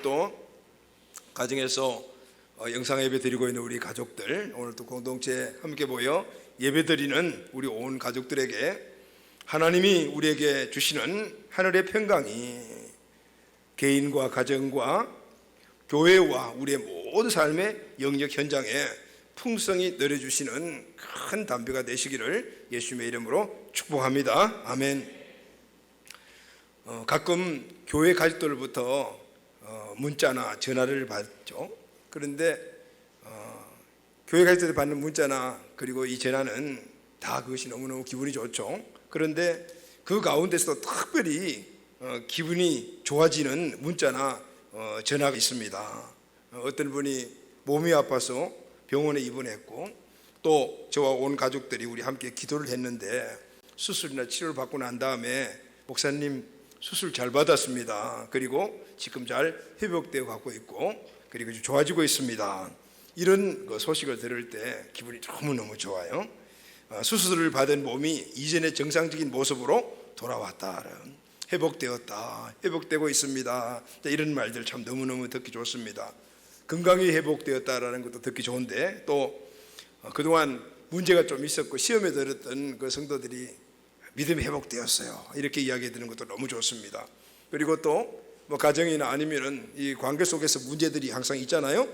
또 가정에서 영상 예배 드리고 있는 우리 가족들, 오늘 또 공동체 함께 모여 예배 드리는 우리 온 가족들에게 하나님이 우리에게 주시는 하늘의 평강이 개인과 가정과 교회와 우리의 모든 삶의 영역 현장에 풍성히 내려주시는 큰 담배가 되시기를 예수님의 이름으로 축복합니다. 아멘. 가끔 교회 가족들부터 문자나 전화를 받죠. 그런데 교회 가족들이 받는 문자나 그리고 이 전화는 다 그것이 너무너무 기분이 좋죠. 그런데 그 가운데서도 특별히 기분이 좋아지는 문자나 전화가 있습니다. 어떤 분이 몸이 아파서 병원에 입원했고 또 저와 온 가족들이 우리 함께 기도를 했는데 수술이나 치료를 받고 난 다음에 목사님 수술 잘 받았습니다. 그리고 지금 잘 회복되어 가고 있고 그리고 좋아지고 있습니다. 이런 소식을 들을 때 기분이 너무너무 좋아요. 수술을 받은 몸이 이전의 정상적인 모습으로 돌아왔다, 회복되었다, 회복되고 있습니다. 이런 말들 참 너무너무 듣기 좋습니다. 건강이 회복되었다라는 것도 듣기 좋은데 또 그동안 문제가 좀 있었고 시험에 들었던 그 성도들이 믿음이 회복되었어요, 이렇게 이야기 드리는 것도 너무 좋습니다. 그리고 또 뭐 가정이나 아니면은 이 관계 속에서 문제들이 항상 있잖아요.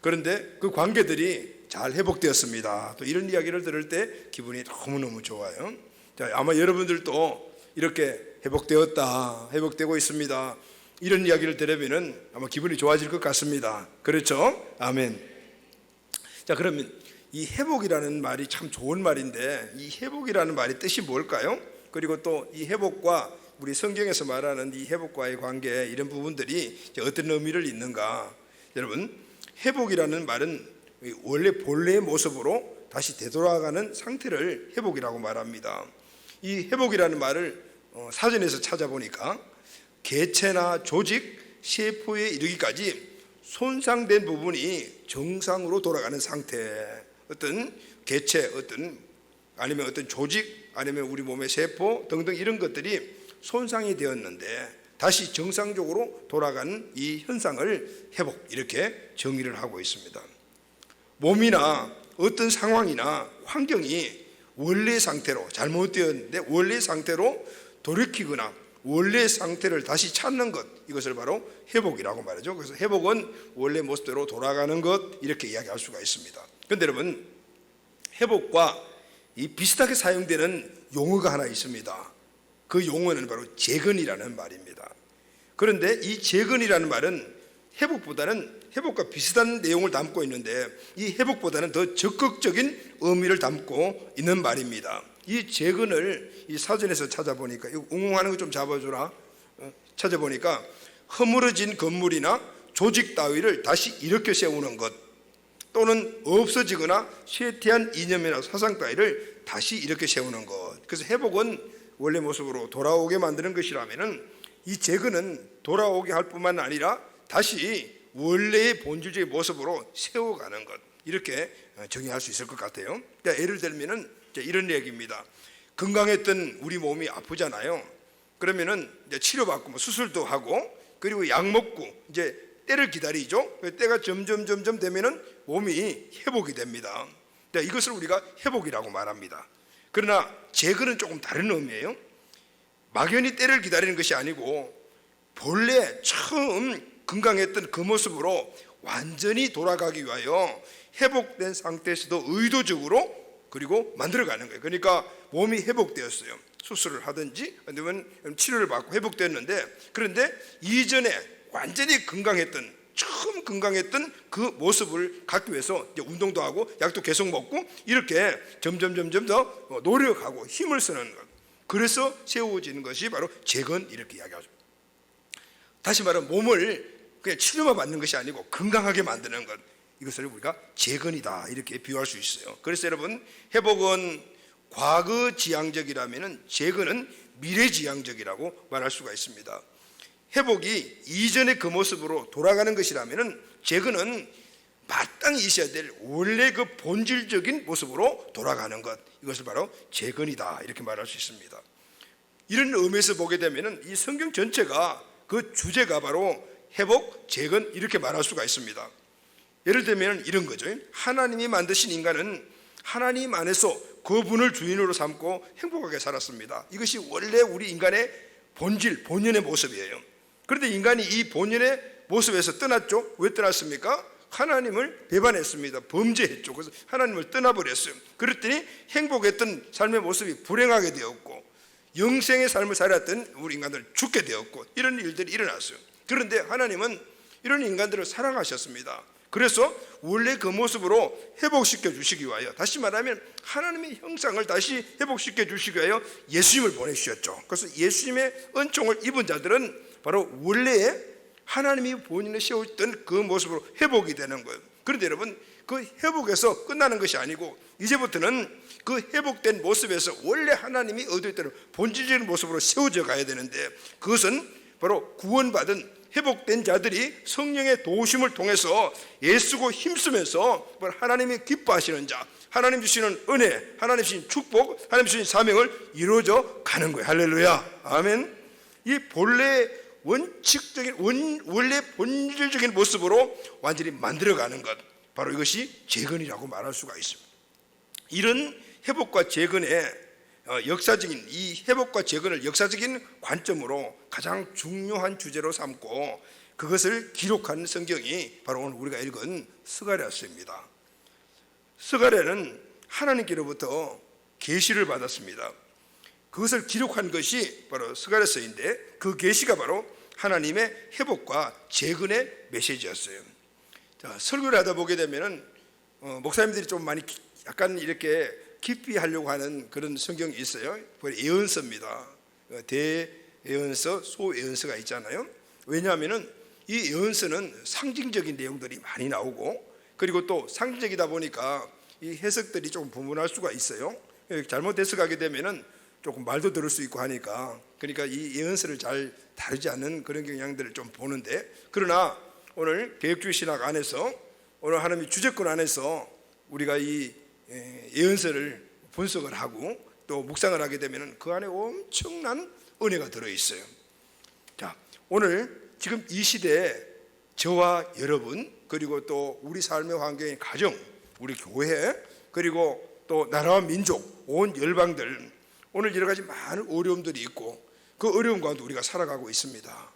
그런데 그 관계들이 잘 회복되었습니다. 또 이런 이야기를 들을 때 기분이 너무너무 좋아요. 자, 아마 여러분들도 이렇게 회복되었다, 회복되고 있습니다, 이런 이야기를 들으면은 아마 기분이 좋아질 것 같습니다. 그렇죠? 아멘. 자, 그러면 이 회복이라는 말이 참 좋은 말인데 이 회복이라는 말의 뜻이 뭘까요? 그리고 또 이 회복과 우리 성경에서 말하는 이 회복과의 관계, 이런 부분들이 어떤 의미를 있는가? 여러분, 회복이라는 말은 원래 본래의 모습으로 다시 되돌아가는 상태를 회복이라고 말합니다. 이 회복이라는 말을 사전에서 찾아보니까 개체나 조직, 세포에 이르기까지 손상된 부분이 정상으로 돌아가는 상태, 어떤 개체, 아니면 어떤 조직, 아니면 우리 몸의 세포 등등 이런 것들이 손상이 되었는데 다시 정상적으로 돌아가는 이 현상을 회복, 이렇게 정의를 하고 있습니다. 몸이나 어떤 상황이나 환경이 원래 상태로 잘못되었는데 원래 상태로 돌이키거나 원래 상태를 다시 찾는 것, 이것을 바로 회복이라고 말하죠. 그래서 회복은 원래 모습대로 돌아가는 것, 이렇게 이야기할 수가 있습니다. 그런데 여러분, 회복과 이 비슷하게 사용되는 용어가 하나 있습니다. 그 용어는 바로 재건이라는 말입니다. 그런데 이 재건이라는 말은 회복과 비슷한 내용을 담고 있는데 이 회복보다는 더 적극적인 의미를 담고 있는 말입니다. 이 재건을 이 사전에서 찾아보니까, 이거 웅웅하는 거 좀 잡아주라. 찾아보니까 허물어진 건물이나 조직 따위를 다시 일으켜 세우는 것, 또는 없어지거나 쇠퇴한 이념이나 사상 따위를 다시 일으켜 세우는 것. 그래서 회복은 원래 모습으로 돌아오게 만드는 것이라면은 이 재건은 돌아오게 할 뿐만 아니라 다시 원래의 본질적인 모습으로 세워가는 것, 이렇게 정의할 수 있을 것 같아요. 그러니까 예를 들면은 이런 얘기입니다. 건강했던 우리 몸이 아프잖아요. 그러면은 이제 치료받고 뭐 수술도 하고 그리고 약 먹고 이제 때를 기다리죠. 때가 점점 되면은 몸이 회복이 됩니다. 이것을 우리가 회복이라고 말합니다. 그러나 재건은 조금 다른 의미예요. 막연히 때를 기다리는 것이 아니고 본래 처음 건강했던 그 모습으로 완전히 돌아가기 위하여 회복된 상태에서도 의도적으로 그리고 만들어가는 거예요. 그러니까 몸이 회복되었어요. 수술을 하든지 아니면 치료를 받고 회복됐는데, 그런데 이전에 완전히 처음 건강했던 그 모습을 갖기 위해서 이제 운동도 하고 약도 계속 먹고 이렇게 점점 더 노력하고 힘을 쓰는 것, 그래서 세워지는 것이 바로 재건, 이렇게 이야기하죠. 다시 말하면 몸을 그냥 치료만 받는 것이 아니고 건강하게 만드는 것, 이것을 우리가 재건이다, 이렇게 비유할 수 있어요. 그래서 여러분, 회복은 과거지향적이라면 재건은 미래지향적이라고 말할 수가 있습니다. 회복이 이전의 그 모습으로 돌아가는 것이라면 재건은 마땅히 있어야 될 원래 그 본질적인 모습으로 돌아가는 것, 이것을 바로 재건이다, 이렇게 말할 수 있습니다. 이런 의미에서 보게 되면 이 성경 전체가 그 주제가 바로 회복, 재건 이렇게 말할 수가 있습니다. 예를 들면 이런 거죠. 하나님이 만드신 인간은 하나님 안에서 그분을 주인으로 삼고 행복하게 살았습니다. 이것이 원래 우리 인간의 본질, 본연의 모습이에요. 그런데 인간이 이 본연의 모습에서 떠났죠. 왜 떠났습니까? 하나님을 배반했습니다. 범죄했죠. 그래서 하나님을 떠나버렸어요. 그랬더니 행복했던 삶의 모습이 불행하게 되었고, 영생의 삶을 살았던 우리 인간들은 죽게 되었고, 이런 일들이 일어났어요. 그런데 하나님은 이런 인간들을 사랑하셨습니다. 그래서 원래 그 모습으로 회복시켜 주시기 위하여, 다시 말하면 하나님의 형상을 다시 회복시켜 주시기 위하여 예수님을 보내주셨죠. 그래서 예수님의 은총을 입은 자들은 바로 원래의 하나님이 본인을 세웠던 그 모습으로 회복이 되는 거예요. 그런데 여러분, 그 회복에서 끝나는 것이 아니고 이제부터는 그 회복된 모습에서 원래 하나님이 얻어있던 본질적인 모습으로 세워져 가야 되는데, 그것은 바로 구원받은 회복된 자들이 성령의 도우심을 통해서 애쓰고 힘쓰면서 하나님이 기뻐하시는 자, 하나님 주시는 은혜, 하나님 주신 축복, 하나님 주신 사명을 이루어져 가는 거예요. 할렐루야, 아멘. 이 본래 원칙적인 원래 본질적인 모습으로 완전히 만들어가는 것, 바로 이것이 재건이라고 말할 수가 있습니다. 이런 회복과 재건의 역사적인, 이 회복과 재건을 역사적인 관점으로 가장 중요한 주제로 삼고 그것을 기록한 성경이 바로 오늘 우리가 읽은 스가랴서입니다. 스가랴는 하나님께로부터 계시를 받았습니다. 그것을 기록한 것이 바로 스가랴서인데, 그 계시가 바로 하나님의 회복과 재건의 메시지였어요. 자, 설교를 하다 보게 되면은 목사님들이 좀 많이 약간 이렇게 깊이 하려고 하는 그런 성경이 있어요. 예언서입니다. 대예언서, 소예언서가 있잖아요. 왜냐하면은 이 예언서는 상징적인 내용들이 많이 나오고, 그리고 또 상징적이다 보니까 이 해석들이 조금 분분할 수가 있어요. 잘못 해석하게 되면은 조금 말도 들을 수 있고 하니까, 그러니까 이 예언서를 잘 다루지 않는 그런 경향들을 좀 보는데, 그러나 오늘 개혁주의 신학 안에서, 오늘 하나님의 주제권 안에서 우리가 이 예언서를 분석을 하고 또 묵상을 하게 되면 그 안에 엄청난 은혜가 들어있어요. 자, 오늘 지금 이 시대에 저와 여러분, 그리고 또 우리 삶의 환경의 가정, 우리 교회, 그리고 또 나라와 민족, 온 열방들, 오늘 여러 가지 많은 어려움들이 있고 그 어려움 가운데 우리가 살아가고 있습니다.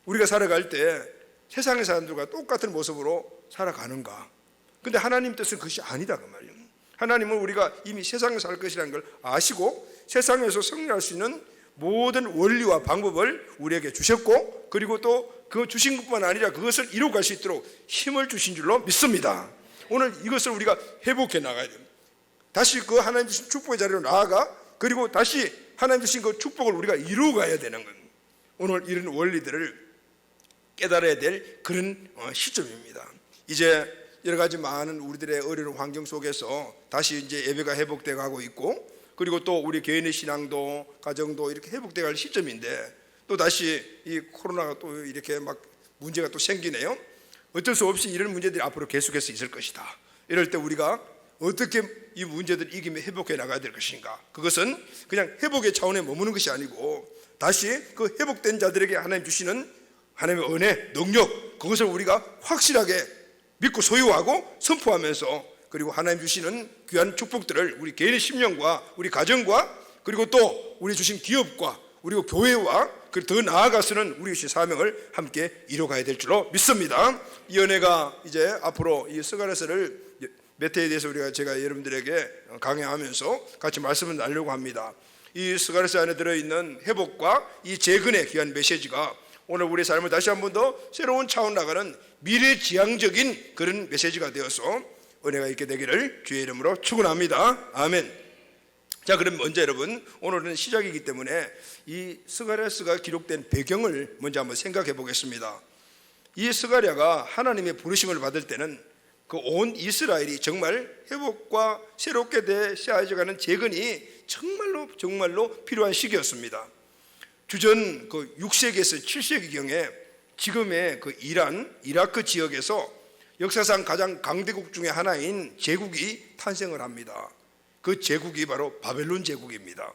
우리가 살아갈 때 세상의 사람들과 똑같은 모습으로 살아가는가? 근데 하나님 뜻은 그것이 아니다 그 말이에요. 하나님은 우리가 이미 세상에 살 것이라는 걸 아시고 세상에서 승리할 수 있는 모든 원리와 방법을 우리에게 주셨고, 그리고 또 그 주신 것뿐만 아니라 그것을 이루어갈 수 있도록 힘을 주신 줄로 믿습니다. 오늘 이것을 우리가 회복해 나가야 됩니다. 다시 그 하나님 주신 축복의 자리로 나아가, 그리고 다시 하나님 주신 그 축복을 우리가 이루어가야 되는 것, 오늘 이런 원리들을 깨달아야 될 그런 시점입니다. 이제 여러 가지 많은 우리들의 어려운 환경 속에서 다시 이제 예배가 회복돼 가고 있고, 그리고 또 우리 개인의 신앙도 가정도 이렇게 회복돼 갈 시점인데, 또 다시 이 코로나가 또 이렇게 막 문제가 또 생기네요. 어쩔 수 없이 이런 문제들이 앞으로 계속해서 있을 것이다. 이럴 때 우리가 어떻게 이 문제들을 이기며 회복해 나가야 될 것인가? 그것은 그냥 회복의 차원에 머무는 것이 아니고 다시 그 회복된 자들에게 하나님 주시는 하나님의 은혜, 능력, 그것을 우리가 확실하게 믿고 소유하고 선포하면서, 그리고 하나님 주시는 귀한 축복들을 우리 개인의 심령과 우리 가정과, 그리고 또 우리 주신 기업과 그리고 교회와, 그리고 더 나아가서는 우리 주신 사명을 함께 이뤄가야 될 줄로 믿습니다. 이 은혜가 이제 앞으로 이 스가랴서를 몇 회에 대해서 제가 여러분들에게 강해하면서 같이 말씀을 나누려고 합니다. 이 스가랴서 안에 들어있는 회복과 이 재건의 귀한 메시지가 오늘 우리의 삶을 다시 한 번 더 새로운 차원 나가는 미래지향적인 그런 메시지가 되어서 은혜가 있게 되기를 주의 이름으로 축원합니다. 아멘. 자, 그럼 먼저 여러분, 오늘은 시작이기 때문에 이 스가랴서가 기록된 배경을 먼저 한번 생각해 보겠습니다. 이 스가랴가 하나님의 부르심을 받을 때는 그 온 이스라엘이 정말 회복과 새롭게 되어져가는 재건이 정말로 필요한 시기였습니다. 주전 그 6세기에서 7세기경에 지금의 그 이라크 지역에서 역사상 가장 강대국 중에 하나인 제국이 탄생을 합니다. 그 제국이 바로 바벨론 제국입니다.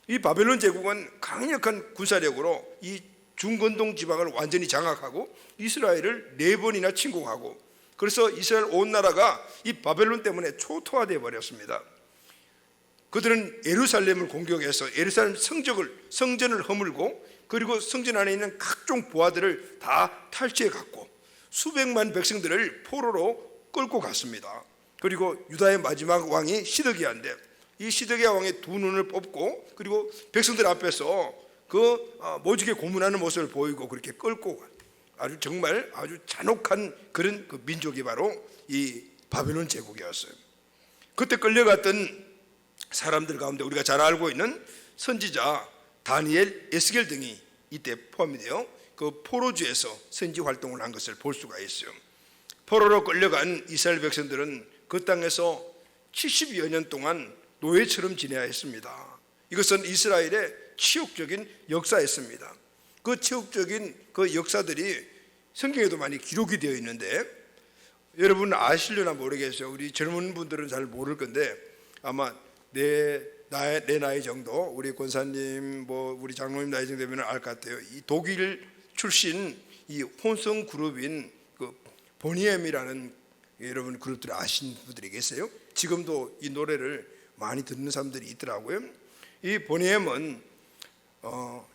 이 바벨론 제국은 강력한 군사력으로 이 중건동 지방을 완전히 장악하고 이스라엘을 4번이나 침공하고, 그래서 이스라엘 온 나라가 이 바벨론 때문에 초토화되어 버렸습니다. 그들은 예루살렘을 공격해서 예루살렘 성전을 허물고, 그리고 성전 안에 있는 각종 부하들을 다 탈취해 갔고, 수백만 백성들을 포로로 끌고 갔습니다. 그리고 유다의 마지막 왕이 시드기야인데, 이 시드기야 왕의 2눈을 뽑고, 그리고 백성들 앞에서 모지게 고문하는 모습을 보이고 그렇게 끌고, 정말 아주 잔혹한 그런 그 민족이 바로 이 바벨론 제국이었어요. 그때 끌려갔던 사람들 가운데 우리가 잘 알고 있는 선지자 다니엘, 에스겔 등이 이때 포함이 되어 그 포로주에서 선지 활동을 한 것을 볼 수가 있어요. 포로로 끌려간 이스라엘 백성들은 그 땅에서 70여 년 동안 노예처럼 지내야 했습니다. 이것은 이스라엘의 치욕적인 역사였습니다. 그 치욕적인 그 역사들이 성경에도 많이 기록이 되어 있는데, 여러분 아시려나 모르겠어요. 우리 젊은 분들은 잘 모를 건데, 아마 내 나이 정도, 우리 권사님, 우리 장로님 나이 정도 되면 알 것 같아요. 이 독일 출신 이 혼성 그룹인 그 보니엠이라는, 여러분 그룹들 아시는 분들이 계세요? 지금도 이 노래를 많이 듣는 사람들이 있더라고요. 이 보니엠은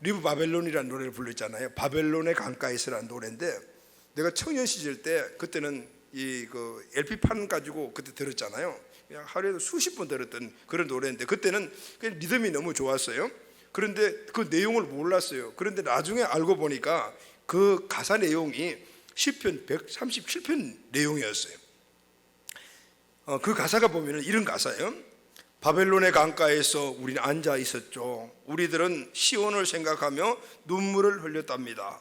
리브 바벨론이라는 노래를 불렀잖아요. 바벨론의 강가에서라는 노래인데, 내가 청년 시절 때 그때는 이 그 LP판 가지고 그때 들었잖아요. 그냥 하루에도 수십 번 들었던 그런 노래인데, 그때는 그냥 리듬이 너무 좋았어요. 그런데 그 내용을 몰랐어요. 그런데 나중에 알고 보니까 그 가사 내용이 시편 137편 내용이었어요. 그 가사가 보면 이런 가사예요. 바벨론의 강가에서 우리는 앉아 있었죠. 우리들은 시온을 생각하며 눈물을 흘렸답니다.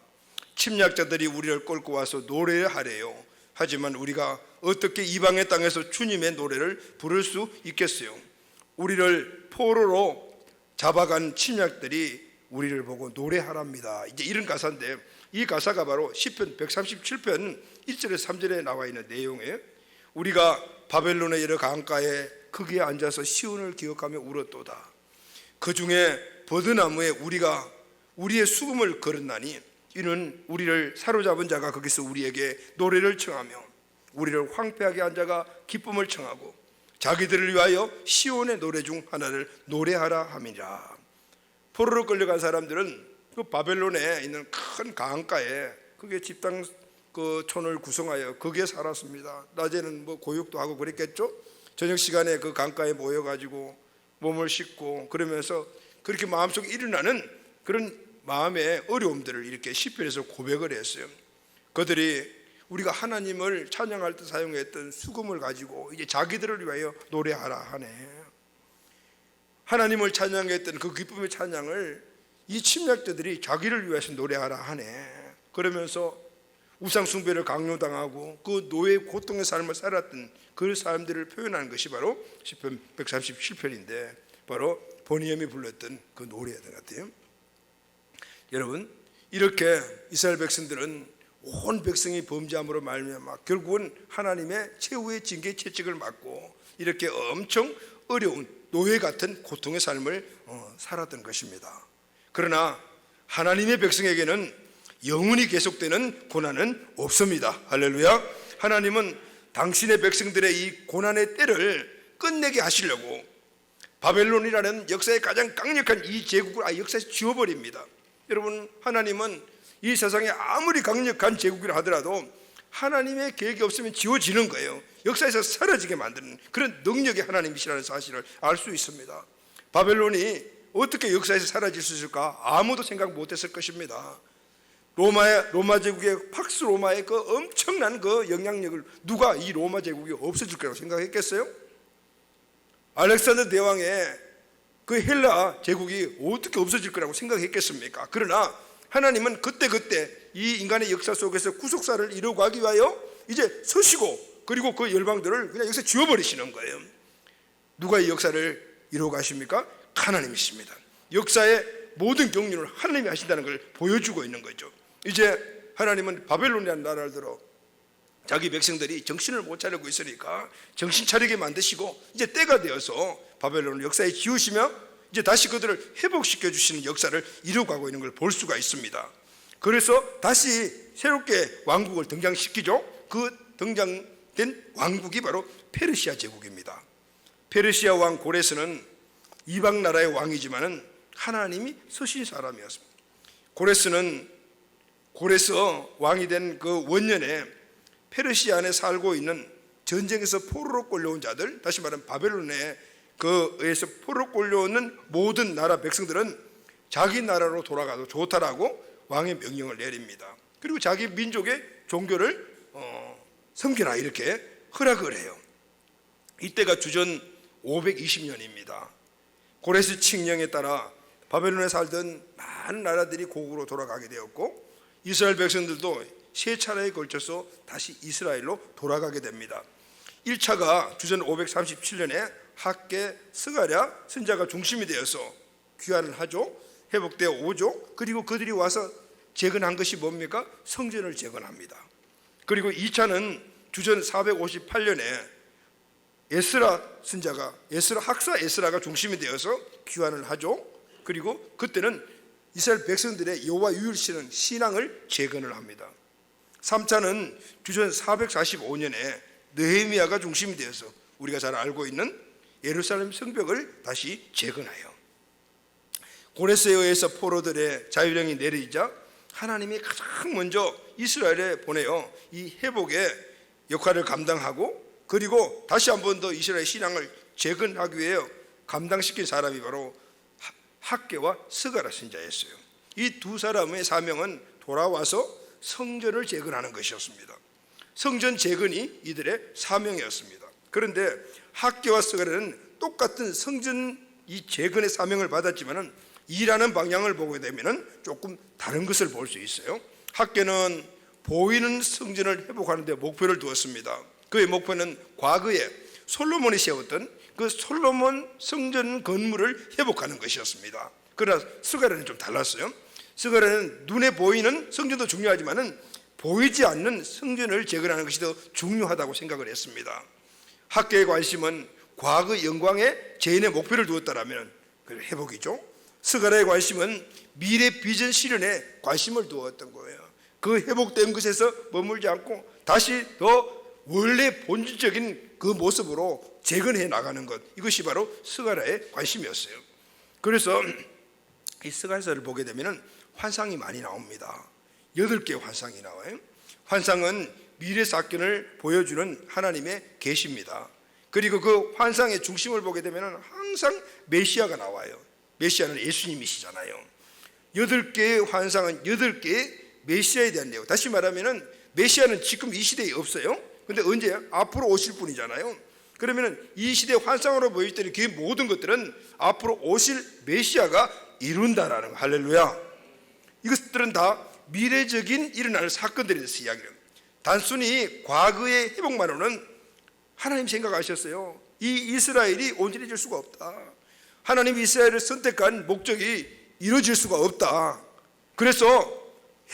침략자들이 우리를 끌고 와서 노래하래요. 하지만 우리가 어떻게 이방의 땅에서 주님의 노래를 부를 수 있겠어요? 우리를 포로로 잡아간 침략들이 우리를 보고 노래하랍니다. 이제 이런 가사인데, 이 가사가 바로 시편 137편 1절에서 3절에 나와 있는 내용이에요. 우리가 바벨론의 여러 강가에 거기에 앉아서 시온을 기억하며 울었도다. 그 중에 버드나무에 우리가 우리의 수금을 걸었나니, 이는 우리를 사로잡은 자가 거기서 우리에게 노래를 청하며 우리를 황폐하게 한 자가 기쁨을 청하고 자기들을 위하여 시온의 노래 중 하나를 노래하라 함이라. 포로로 끌려간 사람들은 그 바벨론에 있는 큰 강가에 그게 집단 그 촌을 구성하여 거기에 살았습니다. 낮에는 고육도 하고 그랬겠죠. 저녁 시간에 그 강가에 모여가지고 몸을 씻고 그러면서 그렇게 마음속에 일어나는 그런 마음의 어려움들을 이렇게 시편에서 고백을 했어요. 그들이 우리가 하나님을 찬양할 때 사용했던 수금을 가지고 이제 자기들을 위하여 노래하라 하네. 하나님을 찬양했던 그 기쁨의 찬양을 이 침략자들이 자기를 위해서 노래하라 하네. 그러면서 우상 숭배를 강요당하고 그 노예의 고통의 삶을 살았던 그 사람들을 표현하는 것이 바로 시편 137편인데, 바로 보니엠이 불렀던 그 노래였던 것 같아요. 여러분, 이렇게 이스라엘 백성들은 온 백성이 범죄함으로 말미암아 결국은 하나님의 최후의 징계 채찍을 맞고 이렇게 엄청 어려운 노예 같은 고통의 삶을 살았던 것입니다. 그러나 하나님의 백성에게는 영원히 계속되는 고난은 없습니다. 할렐루야. 하나님은 당신의 백성들의 이 고난의 때를 끝내게 하시려고 바벨론이라는 역사의 가장 강력한 이 제국을 역사에서 지워버립니다. 여러분, 하나님은 이 세상에 아무리 강력한 제국이라 하더라도 하나님의 계획이 없으면 지워지는 거예요. 역사에서 사라지게 만드는 그런 능력이 하나님이시라는 사실을 알 수 있습니다. 바벨론이 어떻게 역사에서 사라질 수 있을까? 아무도 생각 못했을 것입니다. 로마 제국의 팍스 로마의 그 엄청난 그 영향력을 누가 이 로마 제국이 없어질 거라고 생각했겠어요? 알렉산더 대왕의 그 헬라 제국이 어떻게 없어질 거라고 생각했겠습니까? 그러나 하나님은 그때 이 인간의 역사 속에서 구속사를 이루고 가기 위하여 이제 서시고, 그리고 그 열방들을 그냥 여기서 지워버리시는 거예요. 누가 이 역사를 이루고 가십니까? 하나님이십니다. 역사의 모든 경륜을 하나님이 하신다는 걸 보여주고 있는 거죠. 이제 하나님은 바벨론이라는 나라를 들어 자기 백성들이 정신을 못 차리고 있으니까 정신 차리게 만드시고, 이제 때가 되어서 바벨론을 역사에 지우시며 이제 다시 그들을 회복시켜 주시는 역사를 이루어가고 있는 걸 볼 수가 있습니다. 그래서 다시 새롭게 왕국을 등장시키죠. 그 등장된 왕국이 바로 페르시아 제국입니다. 페르시아 왕 고레스는 이방 나라의 왕이지만은 하나님이 쓰신 사람이었습니다. 고레스 왕이 된 그 원년에 페르시아 안에 살고 있는 전쟁에서 포로로 끌려온 자들, 다시 말하면 바벨론에 그에서 포로로 끌려오는 모든 나라 백성들은 자기 나라로 돌아가도 좋다라고 왕의 명령을 내립니다. 그리고 자기 민족의 종교를 섬기라 이렇게 허락을 해요. 이때가 주전 520년입니다. 고레스 칙령에 따라 바벨론에 살던 많은 나라들이 고국으로 돌아가게 되었고 이스라엘 백성들도 세 차례에 걸쳐서 다시 이스라엘로 돌아가게 됩니다. 1차가 주전 537년에 학개, 스가랴 선지자가 중심이 되어서 귀환을 하죠. 회복되어 오죠. 그리고 그들이 와서 재건한 것이 뭡니까? 성전을 재건합니다. 그리고 2차는 주전 458년에 에스라 선지자가 학사 에스라가 중심이 되어서 귀환을 하죠. 그리고 그때는 이스라엘 백성들의 여호와 유일신은 신앙을 재건을 합니다. 3차는 주전 445년에 느헤미야가 중심이 되어서 우리가 잘 알고 있는 예루살렘 성벽을 다시 재건해요. 고레스에 의해서 포로들의 자유령이 내리자 하나님이 가장 먼저 이스라엘에 보내어 이 회복의 역할을 감당하고 그리고 다시 한 번 더 이스라엘 신앙을 재건하기 위해 감당시킨 사람이 바로 학개와 스가랴 선지자였어요. 이 두 사람의 사명은 돌아와서 성전을 재건하는 것이었습니다. 성전 재건이 이들의 사명이었습니다. 그런데 학개와 스가랴는 똑같은 성전 이 재건의 사명을 받았지만은 일하는 방향을 보게 되면은 조금 다른 것을 볼 수 있어요. 학개는 보이는 성전을 회복하는 데 목표를 두었습니다. 그의 목표는 과거에 솔로몬이 세웠던 그 솔로몬 성전 건물을 회복하는 것이었습니다. 그러나 스가랴는 좀 달랐어요. 스가랴는 눈에 보이는 성전도 중요하지만은 보이지 않는 성전을 재건하는 것이 더 중요하다고 생각을 했습니다. 학개의 관심은 과거 영광에 죄인의 목표를 두었다라면 그 회복이죠. 스가랴의 관심은 미래 비전 실현에 관심을 두었던 거예요. 그 회복된 것에서 머물지 않고 다시 더 원래 본질적인 그 모습으로 재건해 나가는 것, 이것이 바로 스가랴의 관심이었어요. 그래서 이 스가랴서를 보게 되면 환상이 많이 나옵니다. 8개의 환상이 나와요. 환상은 미래 사건을 보여주는 하나님의 계시입니다. 그리고 그 환상의 중심을 보게 되면 항상 메시아가 나와요. 메시아는 예수님이시잖아요. 8개의 환상은 8개의 메시아에 대한 내용. 다시 말하면 메시아는 지금 이 시대에 없어요. 근데 언제? 앞으로 오실 분이잖아요. 그러면 이 시대 환상으로 보일 때는 그 모든 것들은 앞으로 오실 메시아가 이룬다라는 거. 할렐루야. 이것들은 다 미래적인 일어날 사건들에 대해서 이야기를 합니다. 단순히 과거의 회복만으로는 하나님 생각하셨어요. 이 이스라엘이 온전해질 수가 없다. 하나님이 이스라엘을 선택한 목적이 이루어질 수가 없다. 그래서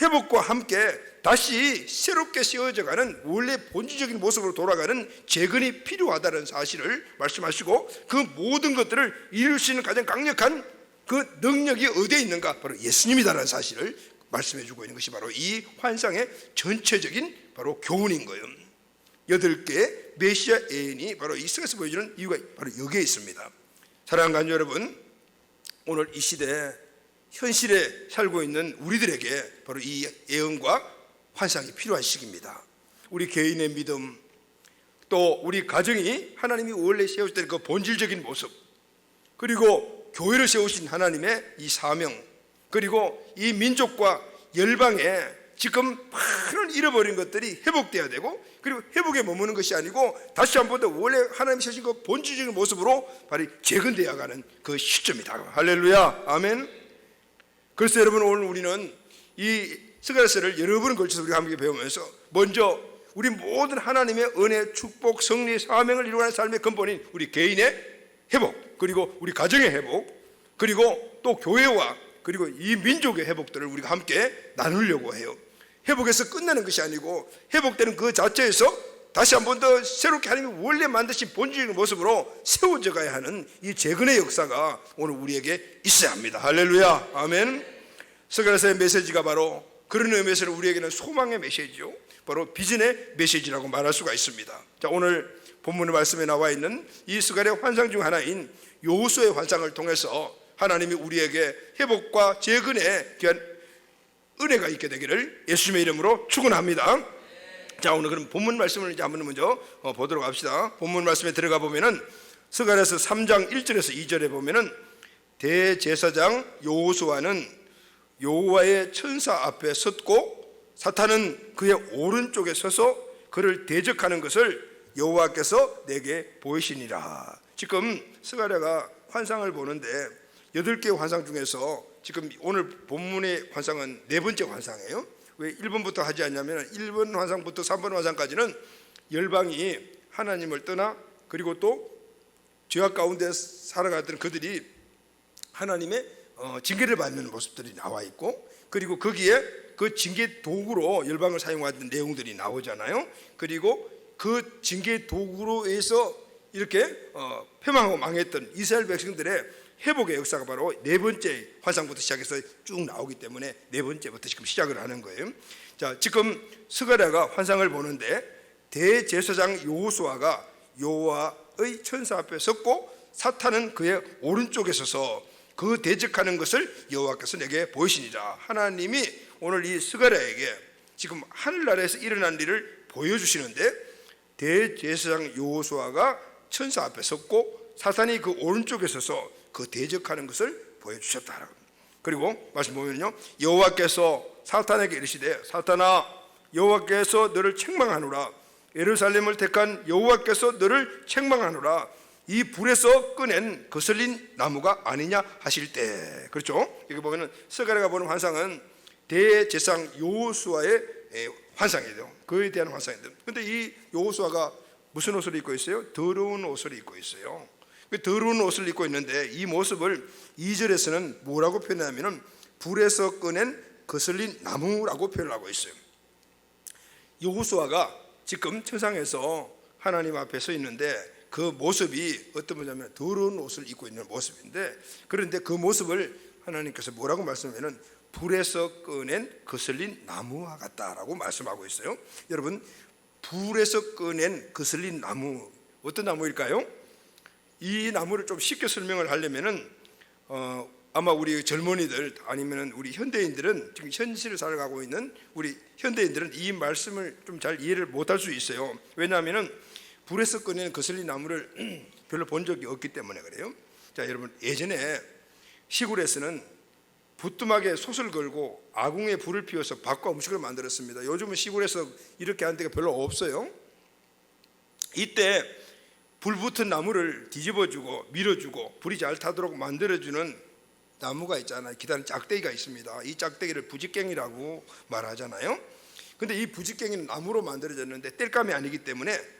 회복과 함께 다시 새롭게 세워져가는 원래 본질적인 모습으로 돌아가는 재건이 필요하다는 사실을 말씀하시고 그 모든 것들을 이룰 수 있는 가장 강력한 그 능력이 어디에 있는가? 바로 예수님이다라는 사실을 말씀해 주고 있는 것이 바로 이 환상의 전체적인 바로 교훈인 거예요. 8개의 메시아 예언이 바로 이 성에서 보여주는 이유가 바로 여기에 있습니다. 사랑하는 관众여러분, 오늘 이 시대 현실에 살고 있는 우리들에게 바로 이 예언과 환상이 필요한 시기입니다. 우리 개인의 믿음, 또 우리 가정이 하나님이 원래 세우셨던 그 본질적인 모습, 그리고 교회를 세우신 하나님의 이 사명, 그리고 이 민족과 열방에 지금 많은 잃어버린 것들이 회복돼야 되고, 그리고 회복에 머무는 것이 아니고 다시 한 번 더 원래 하나님이 세우신 그 본질적인 모습으로 바로 재건되어 가는 그 시점이다. 할렐루야, 아멘. 그래서 여러분, 오늘 우리는 이 스가랴서를 여러 번을 걸쳐서 우리가 함께 배우면서 먼저 우리 모든 하나님의 은혜, 축복, 승리, 사명을 이루어가는 삶의 근본인 우리 개인의 회복, 그리고 우리 가정의 회복, 그리고 또 교회와 그리고 이 민족의 회복들을 우리가 함께 나누려고 해요. 회복에서 끝나는 것이 아니고 회복되는 그 자체에서 다시 한 번 더 새롭게 하나님이 원래 만드신 본질적인 모습으로 세워져 가야 하는 이 재건의 역사가 오늘 우리에게 있어야 합니다. 할렐루야, 아멘. 스가랴서의 메시지가 바로 그런 의미에서는 우리에게는 소망의 메시지요, 바로 비전의 메시지라고 말할 수가 있습니다. 자, 오늘 본문의 말씀에 나와 있는 이 스가랴 환상 중 하나인 여호수아의 환상을 통해서 하나님이 우리에게 회복과 재건에 귀한 은혜가 있게 되기를 예수님의 이름으로 축원합니다. 자, 오늘 그럼 본문 말씀을 이제 한번 먼저 보도록 합시다. 본문 말씀에 들어가 보면은 스가랴서 3장 1절에서 2절에 보면은 대제사장 여호수아는 여호와의 천사 앞에 섰고 사탄은 그의 오른쪽에 서서 그를 대적하는 것을 여호와께서 내게 보이시니라. 지금 스가랴가 환상을 보는데 8개의 환상 중에서 지금 오늘 본문의 환상은 4번째 환상이에요. 왜 1번부터 하지 않냐면 1번 환상부터 3번 환상까지는 열방이 하나님을 떠나 그리고 또 죄악 가운데 살아갔던 그들이 하나님의 징계를 받는 모습들이 나와 있고, 그리고 거기에 그 징계 도구로 열방을 사용하던 내용들이 나오잖아요. 그리고 그 징계 도구로 해서 이렇게 패망하고 망했던 이스라엘 백성들의 회복의 역사가 바로 4번째 환상부터 시작해서 쭉 나오기 때문에 4번째부터 지금 시작을 하는 거예요. 자, 지금 스가랴가 환상을 보는데 대제사장 여호수아가 여호와의 천사 앞에 섰고 사탄은 그의 오른쪽에 서서 그 대적하는 것을 여호와께서 내게 보이시니라. 하나님이 오늘 이 스가랴에게 지금 하늘나라에서 일어난 일을 보여주시는데 대제사장 여호수아가 천사 앞에 섰고 사탄이 그 오른쪽에 서서 그 대적하는 것을 보여주셨다. 그리고 말씀 보면요, 여호와께서 사탄에게 이르시되 사탄아 여호와께서 너를 책망하노라. 예루살렘을 택한 여호와께서 너를 책망하노라. 이 불에서 꺼낸 거슬린 나무가 아니냐 하실 때. 그렇죠? 여기 보면은 스가랴가 보는 환상은 대제사장 여호수아의 환상이에요. 그에 대한 환상인데, 근데 이 여호수아가 무슨 옷을 입고 있어요? 더러운 옷을 입고 있어요. 그 더러운 옷을 입고 있는데 이 모습을 2절에서는 뭐라고 표현하냐면 불에서 꺼낸 거슬린 나무라고 표현하고 있어요. 여호수아가 지금 천상에서 하나님 앞에 서 있는데 그 모습이 어떤 거냐면 더러운 옷을 입고 있는 모습인데, 그런데 그 모습을 하나님께서 뭐라고 말씀하면은 불에서 꺼낸 거슬린 나무와 같다라고 말씀하고 있어요. 여러분, 불에서 꺼낸 거슬린 나무, 어떤 나무일까요? 이 나무를 좀 쉽게 설명을 하려면은 아마 우리 젊은이들 아니면 우리 현대인들은 지금 현실을 살아가고 있는 우리 현대인들은 이 말씀을 좀 잘 이해를 못할 수 있어요. 왜냐하면은 불에서 꺼내는 거슬린 나무를 별로 본 적이 없기 때문에 그래요. 자, 여러분, 예전에 시골에서는 부뚜막에 솥을 걸고 아궁이에 불을 피워서 밥과 음식을 만들었습니다. 요즘은 시골에서 이렇게 하는 데가 별로 없어요. 이때 불 붙은 나무를 뒤집어주고 밀어주고 불이 잘 타도록 만들어주는 나무가 있잖아요. 기다란 짝대기가 있습니다. 이 짝대기를 부직갱이라고 말하잖아요. 근데 이 부직갱이는 나무로 만들어졌는데 땔감이 아니기 때문에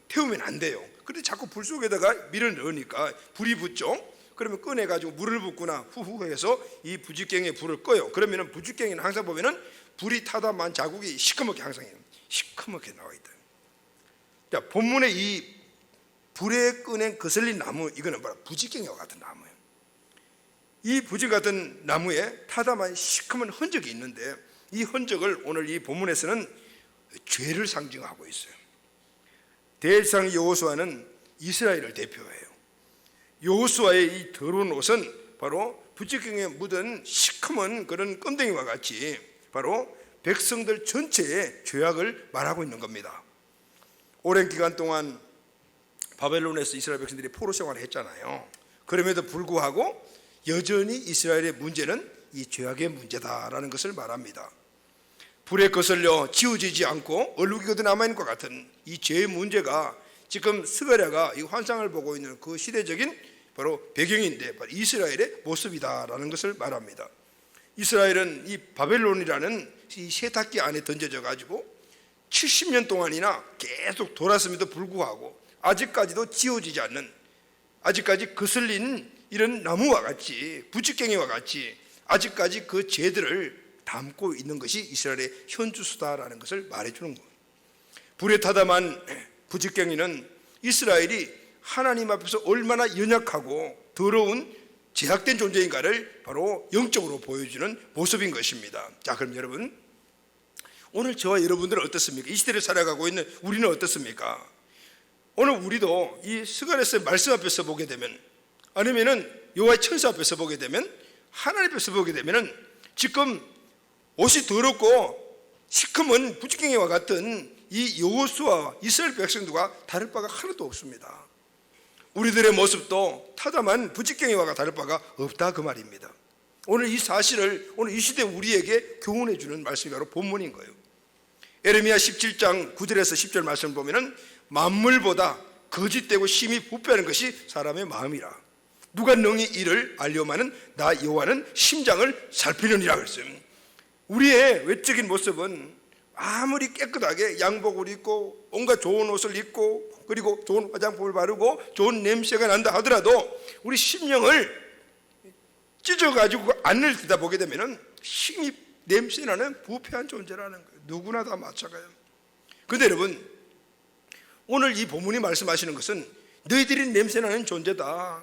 태우면 안 돼요. 근데 자꾸 불 속에다가 밀어 넣으니까 불이 붙죠. 그러면 꺼내가지고 물을 붓거나 후후 해서 이 부직갱이에 불을 꺼요. 그러면 부직갱이는 항상 보면은 불이 타다만 자국이 시커멓게 항상 시커멓게 나와 있다. 자, 본문에 이 불에 꺼낸 거슬린 나무, 이거는 바로 부직갱이와 같은 나무예요. 이 부직 같은 나무에 타다만 시커먼 흔적이 있는데 이 흔적을 오늘 이 본문에서는 죄를 상징하고 있어요. 대제사장 여호수아는 이스라엘을 대표해요. 여호수아의 이 더러운 옷은 바로 부직갱이에 묻은 시커먼 그런 껌댕이와 같이 바로 백성들 전체의 죄악을 말하고 있는 겁니다. 오랜 기간 동안 바벨론에서 이스라엘 백성들이 포로 생활을 했잖아요. 그럼에도 불구하고 여전히 이스라엘의 문제는 이 죄악의 문제다라는 것을 말합니다. 불에 거슬려 지워지지 않고 얼룩이 남아있는 것 같은 이 죄의 문제가 지금 스가랴가 이 환상을 보고 있는 그 시대적인 바로 배경인데 바로 이스라엘의 모습이다라는 것을 말합니다. 이스라엘은 이 바벨론이라는 이 세탁기 안에 던져져 가지고 70년 동안이나 계속 돌았음에도 불구하고 아직까지도 지워지지 않는, 아직까지 거슬린 이런 나무와 같이 부직갱이와 같이 아직까지 그 죄들을 담고 있는 것이 이스라엘의 현주소다라는 것을 말해주는 거예요. 불에 타담한 부직갱이는 이스라엘이 하나님 앞에서 얼마나 연약하고 더러운 제약된 존재인가를 바로 영적으로 보여주는 모습인 것입니다. 자, 그럼 여러분, 오늘 저와 여러분들은 어떻습니까? 이 시대를 살아가고 있는 우리는 어떻습니까? 오늘 우리도 이 스가랴서의 말씀 앞에서 보게 되면, 아니면은 여호와의 천사 앞에서 보게 되면, 하나님 앞에서 보게 되면은 지금 옷이 더럽고 시커먼 부지깽이와 같은 이 여호수아와 이스라엘 백성들과 다를 바가 하나도 없습니다. 우리들의 모습도 타담한 부지깽이와 다를 바가 없다, 그 말입니다. 오늘 이 사실을 오늘 이 시대 우리에게 교훈해 주는 말씀이 바로 본문인 거예요. 에레미야 17장 9절에서 10절 말씀을 보면은 만물보다 거짓되고 심히 부패하는 것이 사람의 마음이라. 누가 능히 이를 알려마는 나 여호와는 심장을 살피느니라 그랬어요. 우리의 외적인 모습은 아무리 깨끗하게 양복을 입고 온갖 좋은 옷을 입고 그리고 좋은 화장품을 바르고 좋은 냄새가 난다 하더라도 우리 심령을 찢어가지고 안을 들여다보게 되면 심히 냄새나는 부패한 존재라는 거예요. 누구나 다 마찬가지예요. 그런데 여러분, 오늘 이 본문이 말씀하시는 것은 너희들이 냄새나는 존재다,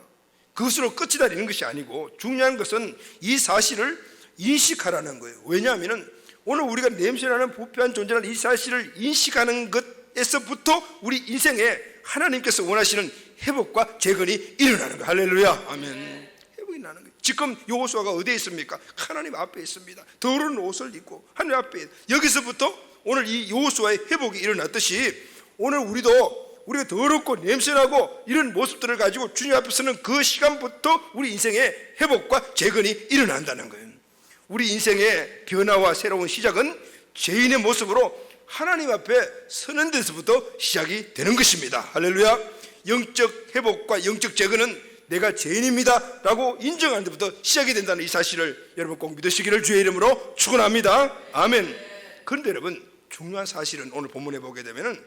그것으로 끝이 다니는 것이 아니고 중요한 것은 이 사실을 인식하라는 거예요. 왜냐하면 오늘 우리가 냄새나는 부패한 존재라는 이 사실을 인식하는 것에서부터 우리 인생에 하나님께서 원하시는 회복과 재건이 일어나는 거예요. 할렐루야, 아멘. 회복이 나는 거예요. 지금 여호수아가 어디에 있습니까? 하나님 앞에 있습니다. 더러운 옷을 입고 하나님 앞에. 여기서부터 오늘 이 여호수아의 회복이 일어났듯이 오늘 우리가 더럽고 냄새나고 이런 모습들을 가지고 주님 앞에 서는 그 시간부터 우리 인생의 회복과 재건이 일어난다는 거예요. 우리 인생의 변화와 새로운 시작은 죄인의 모습으로 하나님 앞에 서는 데서부터 시작이 되는 것입니다. 할렐루야. 영적 회복과 영적 재건은 내가 죄인입니다 라고 인정하는 데부터 시작이 된다는 이 사실을 여러분 꼭 믿으시기를 주의 이름으로 축원합니다. 아멘. 그런데 여러분, 중요한 사실은 오늘 본문에 보게 되면은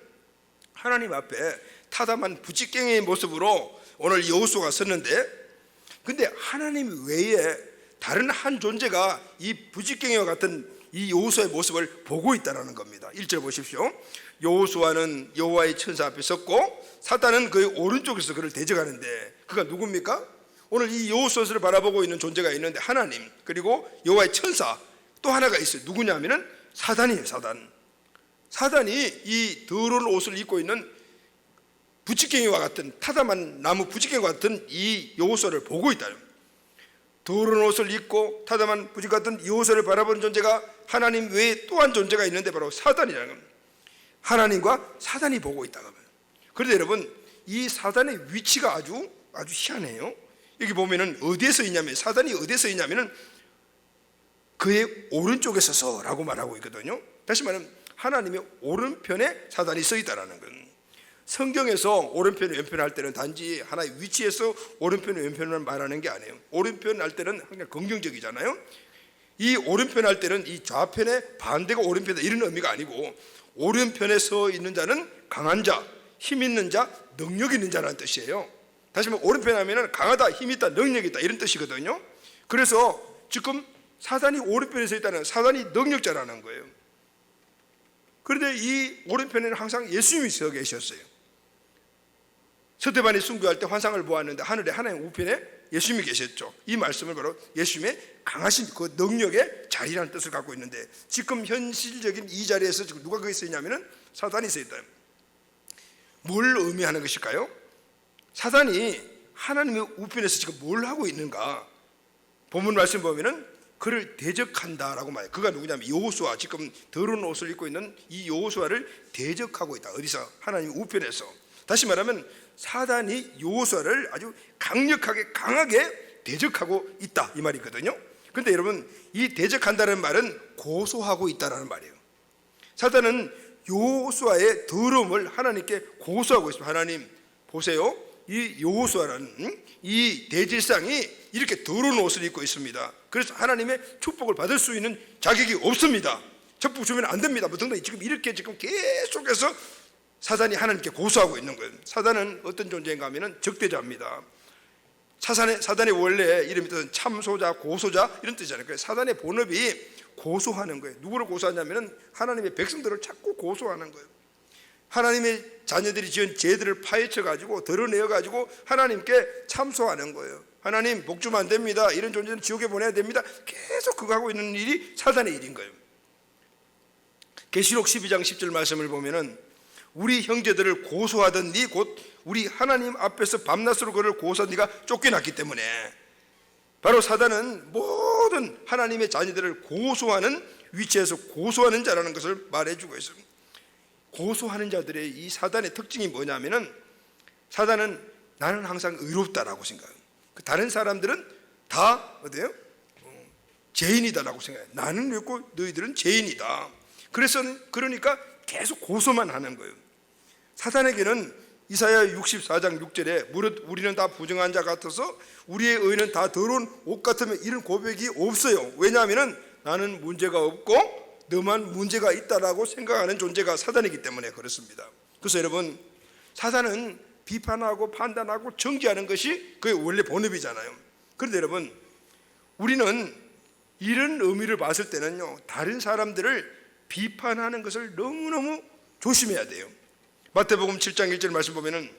하나님 앞에 타담한 부지깽이의 모습으로 오늘 여호수아가 섰는데, 근데 하나님 외에 다른 한 존재가 이 부지깽이와 같은 이 여호수아의 모습을 보고 있다는 겁니다. 1절 보십시오. 여호수아는 여호와의 천사 앞에 섰고 사탄은 그의 오른쪽에서 그를 대적하는데, 그가 누굽니까? 오늘 이 여호수아를 바라보고 있는 존재가 있는데 하나님 그리고 여호와의 천사 또 하나가 있어요. 누구냐면은 사단이에요. 사단이 이 더러운 옷을 입고 있는 부지깽이와 같은 타담한 나무 부지깽이와 같은 이 여호수아를 보고 있다. 더러운 옷을 입고 타담한 부지 같은 여호수아를 바라보는 존재가 하나님 외에 또 한 존재가 있는데 바로 사단이라는 겁니다. 하나님과 사단이 보고 있다고 합니다. 그런데 여러분, 이 사단의 위치가 아주 희한해요. 여기 보면은 어디에서 있냐면, 사단이 어디에서 있냐면은 그의 오른쪽에 서서라고 말하고 있거든요. 다시 말하면 하나님의 오른편에 사단이 서 있다라는 건, 성경에서 오른편 왼편 할 때는 단지 하나의 위치에서 오른편 왼편을 말하는 게 아니에요. 오른편 할 때는 그냥 긍정적이잖아요. 이 오른편 할 때는 이 좌편의 반대가 오른편이다 이런 의미가 아니고, 오른편에 서 있는 자는 강한 자, 힘 있는 자, 능력 있는 자라는 뜻이에요. 다시 말하면 오른편 하면은 강하다, 힘 있다, 능력 있다 이런 뜻이거든요. 그래서 지금 사단이 오른편에 서 있다는, 사단이 능력자라는 거예요. 그런데 이 오른편에는 항상 예수님이 서 계셨어요. 서대반이 순교할 때 환상을 보았는데 하늘에 하나님 우편에 예수님이 계셨죠. 이 말씀을 바로 예수님의 강하신 그 능력의 자리라는 뜻을 갖고 있는데, 지금 현실적인 이 자리에서 지금 누가 거기 서 있냐면은 사단이 서 있다. 뭘 의미하는 것일까요? 사단이 하나님의 우편에서 지금 뭘 하고 있는가? 본문 말씀 보면은 그를 대적한다라고 말해요. 그가 누구냐면 여호수아, 지금 더러운 옷을 입고 있는 이 여호수아를 대적하고 있다. 어디서? 하나님 우편에서. 다시 말하면 사단이 여호수아를 아주 강하게 대적하고 있다 이 말이거든요. 그런데 여러분, 이 대적한다는 말은 고소하고 있다라는 말이에요. 사단은 여호수아의 더러움을 하나님께 고소하고 있습니다. 하나님 보세요, 이 여호수아라는 이 대질상이 이렇게 더러운 옷을 입고 있습니다. 그래서 하나님의 축복을 받을 수 있는 자격이 없습니다. 축복 주면 안 됩니다. 뭐 등등 지금 계속해서 사단이 하나님께 고소하고 있는 거예요. 사단은 어떤 존재인가 하면 적대자입니다. 사단의 원래 이름이 뜻은 참소자, 고소자 이런 뜻이잖아요. 그래서 사단의 본업이 고소하는 거예요. 누구를 고소하냐면 하나님의 백성들을 자꾸 고소하는 거예요. 하나님의 자녀들이 지은 죄들을 파헤쳐 가지고 드러내어 가지고 하나님께 참소하는 거예요. 하나님 복 주면 안 됩니다. 이런 존재는 지옥에 보내야 됩니다. 계속 그거 하고 있는 일이 사단의 일인 거예요. 계시록 12장 10절 말씀을 보면은 우리 형제들을 고소하던 네 곧 우리 하나님 앞에서 밤낮으로 그를 고소한 네가 쫓겨났기 때문에, 바로 사단은 모든 하나님의 자녀들을 고소하는 위치에서 고소하는 자라는 것을 말해주고 있습니다. 고소하는 자들의 이 사단의 특징이 뭐냐면은, 사단은 나는 항상 의롭다라고 생각해요. 다른 사람들은 다 어때요? 죄인이다라고 생각해요. 나는 의롭고 너희들은 죄인이다. 그러니까 계속 고소만 하는 거예요. 사단에게는 이사야 64장 6절에 무릇 우리는 다 부정한 자 같아서 우리의 의는 다 더러운 옷 같으면 이런 고백이 없어요. 왜냐하면 나는 문제가 없고 너만 문제가 있다라고 생각하는 존재가 사단이기 때문에 그렇습니다. 그래서 여러분, 사단은 비판하고 판단하고 정죄하는 것이 그의 원래 본업이잖아요. 그런데 여러분, 우리는 이런 의미를 봤을 때는요, 다른 사람들을 비판하는 것을 너무너무 조심해야 돼요. 마태복음 7장 1절 말씀 보면은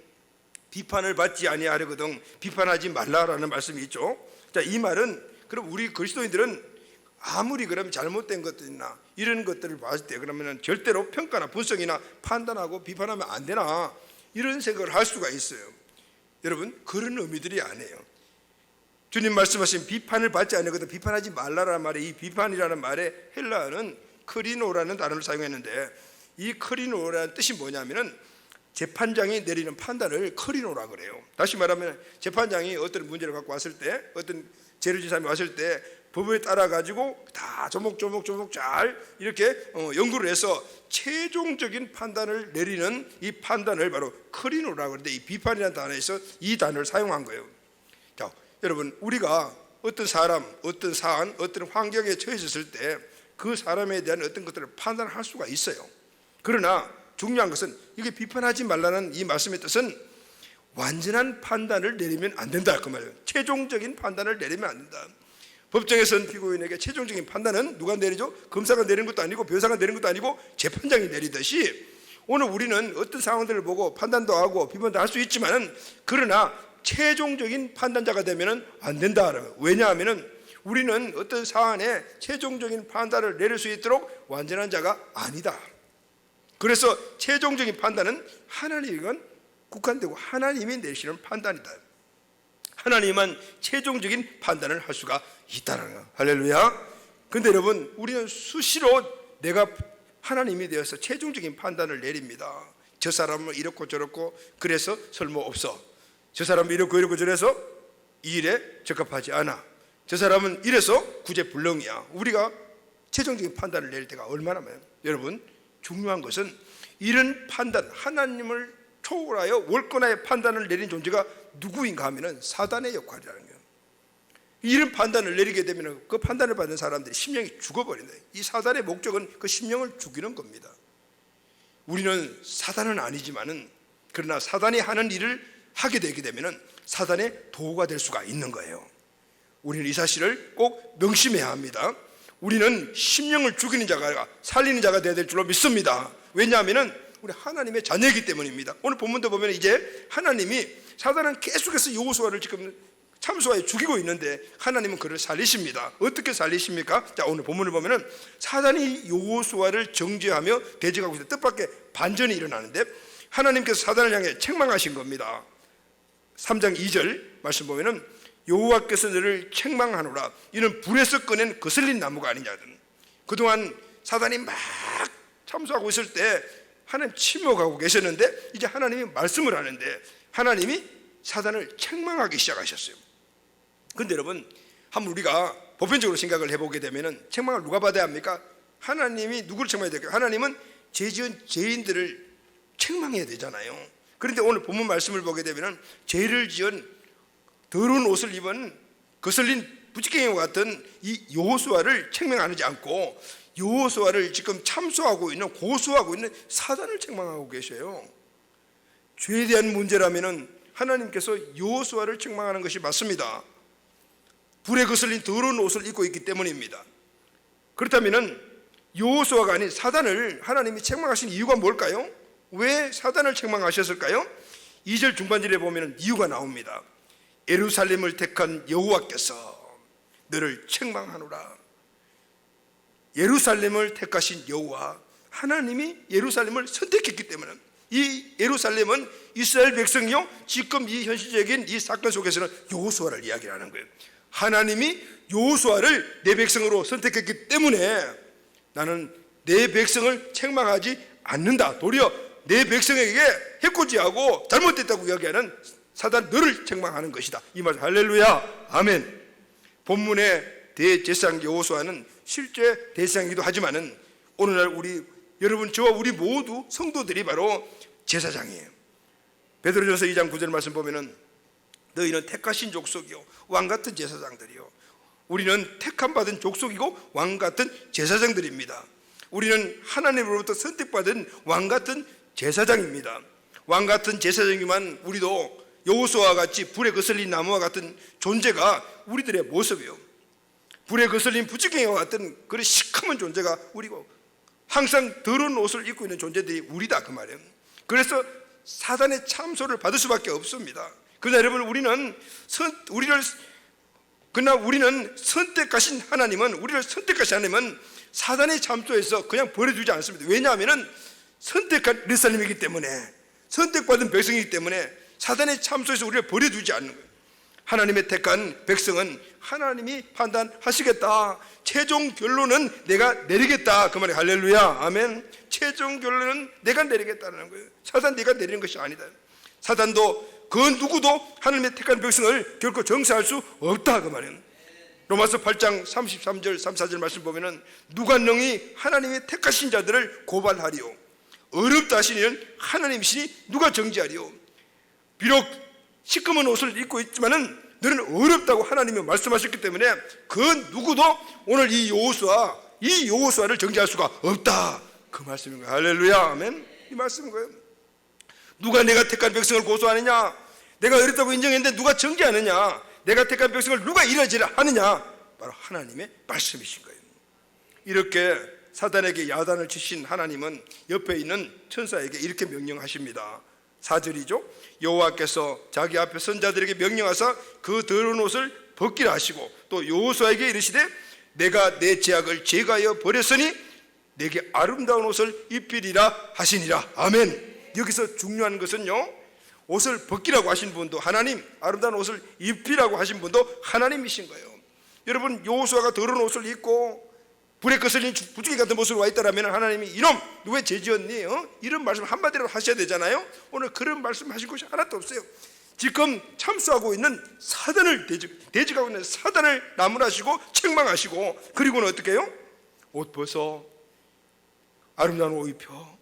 비판을 받지 아니하려거든 비판하지 말라라는 말씀이 있죠. 자, 이 말은 그럼 우리 그리스도인들은 아무리 그러면 잘못된 것들이나 이런 것들을 봤을 때 그러면은 절대로 평가나 분석이나 판단하고 비판하면 안 되나, 이런 생각을 할 수가 있어요. 여러분, 그런 의미들이 아니에요. 주님 말씀하신 비판을 받지 아니하거든 비판하지 말라라는 말에, 이 비판이라는 말의 헬라어는 크리노라는 단어를 사용했는데, 이 크리노라는 뜻이 뭐냐면은 재판장이 내리는 판단을 크리노라 그래요. 다시 말하면 재판장이 어떤 문제를 갖고 왔을 때, 어떤 죄를 지은 사람이 왔을 때 법을 따라 가지고 다 조목조목 잘 이렇게 연구를 해서 최종적인 판단을 내리는 이 판단을 바로 크리노라 그러는데, 이 비판이라는 단어에서 이 단어를 사용한 거예요. 자, 여러분, 우리가 어떤 사람, 어떤 사안, 어떤 환경에 처해졌을 때 그 사람에 대한 어떤 것들을 판단할 수가 있어요. 그러나 중요한 것은 이게 비판하지 말라는 이 말씀의 뜻은 완전한 판단을 내리면 안 된다 그 말이에요. 최종적인 판단을 내리면 안 된다. 법정에서는 피고인에게 최종적인 판단은 누가 내리죠? 검사가 내리는 것도 아니고 변호사가 내리는 것도 아니고 재판장이 내리듯이, 오늘 우리는 어떤 상황들을 보고 판단도 하고 비판도 할 수 있지만은, 그러나 최종적인 판단자가 되면은 안 된다. 왜냐하면은 우리는 어떤 사안에 최종적인 판단을 내릴 수 있도록 완전한 자가 아니다. 그래서 최종적인 판단은 하나님에게 국한되고 하나님이 내리시는 판단이다. 하나님만 최종적인 판단을 할 수가 있다는 거예요. 할렐루야. 그런데 여러분, 우리는 수시로 내가 하나님이 되어서 최종적인 판단을 내립니다. 저 사람은 이렇고 저렇고 그래서 설모없어. 저 사람은 이렇고 저래서 이 일에 적합하지 않아. 저 사람은 이래서 구제불능이야. 우리가 최종적인 판단을 내릴 때가 얼마나 많아요. 여러분, 중요한 것은 이런 판단, 하나님을 초월하여 월권하여 판단을 내린 존재가 누구인가 하면은 사단의 역할이라는 거예요. 이런 판단을 내리게 되면 그 판단을 받는 사람들이 심령이 죽어버린다. 이 사단의 목적은 그 심령을 죽이는 겁니다. 우리는 사단은 아니지만은, 그러나 사단이 하는 일을 하게 되게 되면은 사단의 도구가 될 수가 있는 거예요. 우리는 이 사실을 꼭 명심해야 합니다. 우리는 심령을 죽이는 자가 살리는 자가 되어야 될 줄로 믿습니다. 왜냐하면 우리 하나님의 자녀이기 때문입니다. 오늘 본문도 보면 이제 하나님이, 사단은 계속해서 여호수아를 지금 참수하여 죽이고 있는데 하나님은 그를 살리십니다. 어떻게 살리십니까? 자, 오늘 본문을 보면은 사단이 여호수아를 정죄하며 대적하고 있을 때 뜻밖의 반전이 일어나는데, 하나님께서 사단을 향해 책망하신 겁니다. 3장 2절 말씀 보면은 여호와께서 너를 책망하노라. 이는 불에서 꺼낸 거슬린 나무가 아니냐. 그동안 사단이 막 참수하고 있을 때 하나님 침묵하고 계셨는데, 이제 하나님이 말씀을 하는데 하나님이 사단을 책망하기 시작하셨어요. 그런데 여러분, 한번 우리가 보편적으로 생각을 해보게 되면은 책망을 누가 받아야 합니까? 하나님이 누구를 책망해야 될까요? 하나님은 죄 지은 죄인들을 책망해야 되잖아요. 그런데 오늘 본문 말씀을 보게 되면은 죄를 지은 더러운 옷을 입은 거슬린 부지깽이와 같은 이 여호수아를 책망하지 않고 여호수아를 지금 참수하고 있는, 고소하고 있는 사단을 책망하고 계셔요. 죄에 대한 문제라면은 하나님께서 여호수아를 책망하는 것이 맞습니다. 불에 거슬린 더러운 옷을 입고 있기 때문입니다. 그렇다면은 여호수아가 아닌 사단을 하나님이 책망하신 이유가 뭘까요? 왜 사단을 책망하셨을까요? 2절 중반절에 보면 이유가 나옵니다. 예루살렘을 택한 여호와께서 너를 책망하노라. 예루살렘을 택하신 여호와, 하나님이 예루살렘을 선택했기 때문에, 이 예루살렘은 이스라엘 백성이요, 지금 이 현실적인 이 사건 속에서는 여호수아를 이야기하는 거예요. 하나님이 여호수아를 내 백성으로 선택했기 때문에 나는 내 백성을 책망하지 않는다. 도리어 내 백성에게 해코지하고 잘못됐다고 이야기하는 사단 너를 책망하는 것이다. 이 말, 할렐루야, 아멘. 본문의 대제사장 여호수아는 실제 대제사장이기도 하지만은 오늘날 여러분, 저와 우리 모두 성도들이 바로 제사장이에요. 베드로전서 2장 9절 말씀 보면은 너희는 택하신 족속이요 왕같은 제사장들이요. 우리는 택함 받은 족속이고 왕같은 제사장들입니다. 우리는 하나님으로부터 선택받은 왕같은 제사장입니다. 왕같은 제사장이지만 우리도 여호수아와 같이 불에 거슬린 나무와 같은 존재가 우리들의 모습이요, 불에 거슬린 부지깽이와 같은 그런 시커먼 존재가 우리고, 항상 더러운 옷을 입고 있는 존재들이 우리다, 그 말이에요. 그래서 사단의 참소를 받을 수밖에 없습니다. 그러나 여러분, 우리는 선택하신 하나님은 사단의 참소에서 그냥 버려두지 않습니다. 왜냐하면 선택한 예루살렘이기 때문에, 선택받은 백성이기 때문에 사단의 참소에서 우리를 버려두지 않는 거예요. 하나님의 택한 백성은 하나님이 판단하시겠다. 최종 결론은 내가 내리겠다, 그 말이에요. 할렐루야, 아멘. 최종 결론은 내가 내리겠다는 거예요. 사단 네가 내리는 것이 아니다. 사단도 그 누구도 하나님의 택한 백성을 결코 정죄할 수 없다, 그 말이에요. 로마서 8장 33절 34절 말씀 보면은 누가 능히 하나님의 택하신 자들을 고발하리요, 어렵다 하시는 하나님이시니 누가 정죄하리요. 비록 시커먼 옷을 입고 있지만은 너는 어렵다고 하나님이 말씀하셨기 때문에 그 누구도 오늘 이 여호수아를 정죄할 수가 없다, 그 말씀인 거예요. 할렐루야, 아멘. 이 말씀인 거예요. 누가 내가 택한 백성을 고소하느냐, 내가 어렵다고 인정했는데 누가 정죄하느냐, 내가 택한 백성을 누가 이러지라 하느냐, 바로 하나님의 말씀이신 거예요. 이렇게 사단에게 야단을 치신 하나님은 옆에 있는 천사에게 이렇게 명령하십니다. 4절이죠. 여호와께서 자기 앞에 선자들에게 명령하사 그 더러운 옷을 벗기라 하시고, 또 여호수아에게 이르시되 내가 내 제약을 제거하여 버렸으니 내게 아름다운 옷을 입히리라 하시니라. 아멘. 여기서 중요한 것은요, 옷을 벗기라고 하신 분도 하나님, 아름다운 옷을 입히라고 하신 분도 하나님이신 거예요. 여러분, 여호수아가 더러운 옷을 입고 불에 거슬린 부지기 같은 모습으로 와 있다라면 하나님이 이놈 너 왜 죄지었니? 이런 말씀 한마디로 하셔야 되잖아요. 오늘 그런 말씀 하신 것이 하나도 없어요. 지금 참수하고 있는 사단을 대적하고 있는 사단을 나무라시고 책망하시고, 그리고는 어떻게 해요? 옷 벗어, 아름다운 옷 입혀,